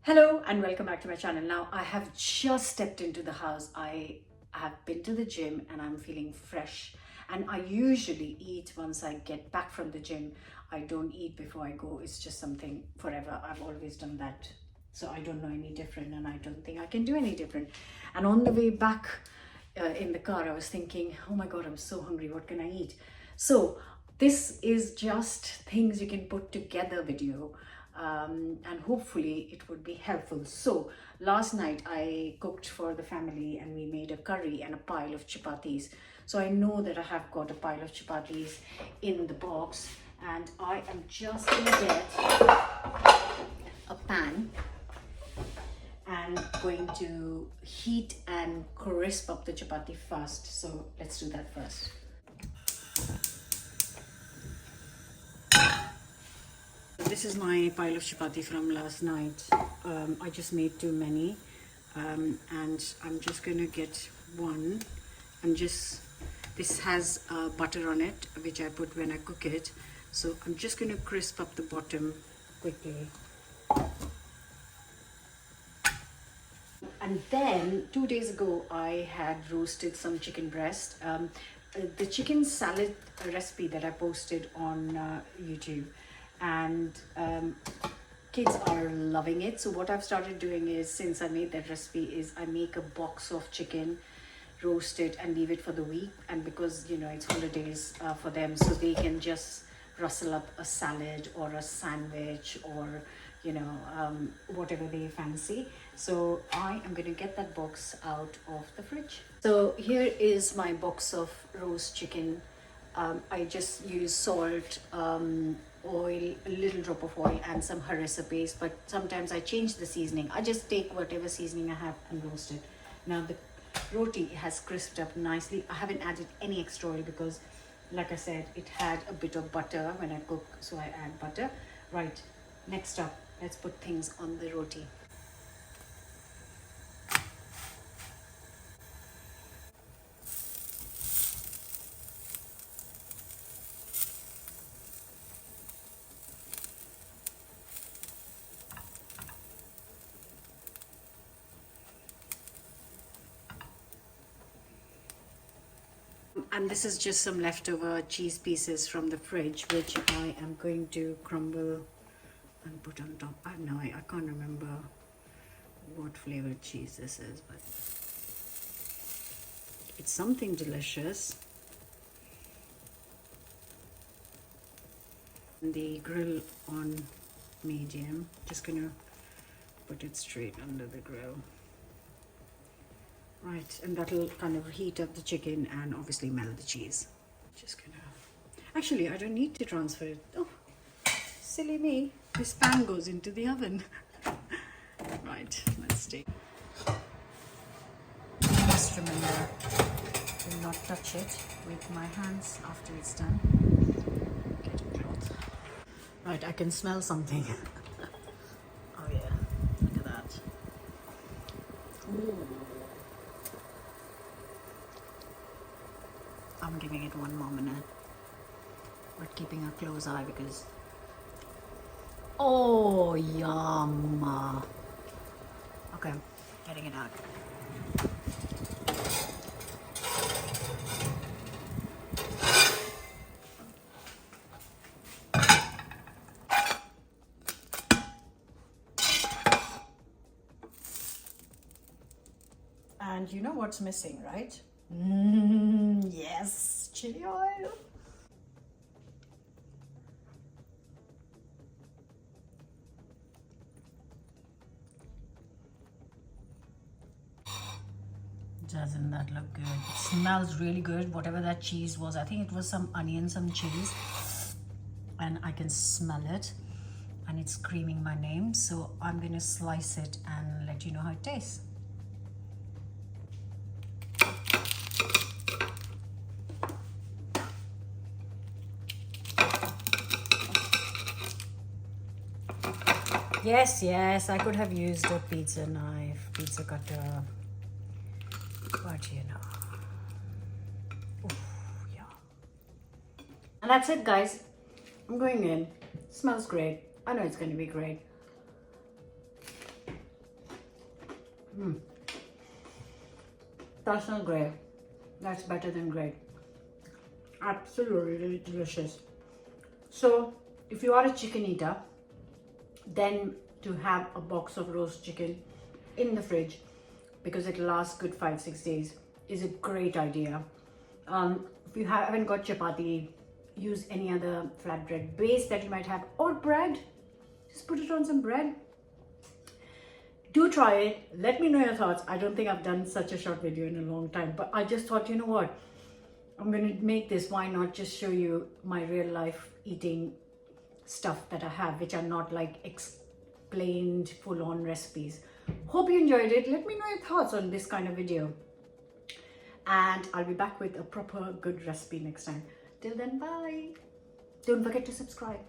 Hello and welcome back to my channel. Now I have just stepped into the house. I have been to the gym and I'm feeling fresh, and I usually eat once I get back from the gym. I don't eat before I go. It's just something forever. I've always done that. So I don't know any different and I don't think I can do any different. And on the way back in the car, I was thinking, oh my God, I'm so hungry. What can I eat? So this is just things you can put together video. And hopefully it would be helpful. So last night I cooked for the family and we made a curry and a pile of chapatis. So I know that I have got a pile of chapatis in the box, and I am just going to get a pan and going to heat and crisp up the chapati first. So let's do that first. This is my pile of chapati from last night. I just made too many, and I'm just gonna get one. This has butter on it, which I put when I cook it. So I'm just gonna crisp up the bottom quickly. And then 2 days ago, I had roasted some chicken breast. The chicken salad recipe that I posted on YouTube, and kids are loving it. So what I've started doing is, since I made that recipe, is I make a box of chicken, roast it and leave it for the week. And because it's holidays for them, so they can just rustle up a salad or a sandwich or whatever they fancy. So I am going to get that box out of the fridge. So here is my box of roast chicken. I just use salt, oil, a little drop of oil and some harissa paste, but sometimes I change the seasoning. I just take whatever seasoning I have and roast it. Now the roti has crisped up nicely. I haven't added any extra oil because, like I said, it had a bit of butter when I cook, so I add butter. Right, next up, let's put things on the roti. And this is just some leftover cheese pieces from the fridge, which I am going to crumble and put on top. I can't remember what flavored cheese this is, but it's something delicious. The grill on medium. Just gonna put it straight under the grill. Right, and that'll kind of heat up the chicken and obviously melt the cheese. Just gonna... Actually, I don't need to transfer it. Oh, silly me. This pan goes into the oven. Right, let's take... Just remember to not touch it with my hands after it's done. Get a cloth. Right, I can smell something. Oh yeah, look at that. Ooh. I'm giving it one more minute, but keeping a close eye because... Oh, yum! Okay, getting it out. And you know what's missing, right? Yes, chili oil. Doesn't that look good? It smells really good. Whatever that cheese was, I think it was some onion, some cheese, and I can smell it, and it's screaming my name. So I'm gonna slice it and let you know how it tastes. Yes, I could have used a pizza knife, pizza cutter, but Oof, yeah. And that's it, guys. I'm going in. Smells great. I know it's going to be great. That's not great. That's better than great. Absolutely delicious. So if you are a chicken eater, then to have a box of roast chicken in the fridge, because it lasts good 5-6 days, is a great idea. If you haven't got chapati, use any other flatbread base that you might have, or bread. Just put it on some bread. Do try it. Let me know your thoughts. I don't think I've done such a short video in a long time, but I just thought, you know what, I'm going to make this. Why not just show you my real life eating stuff that I have, which are not like explained full-on recipes. Hope you enjoyed it. Let me know your thoughts on this kind of video, and I'll be back with a proper good recipe next time. Till then, bye. Don't forget to subscribe.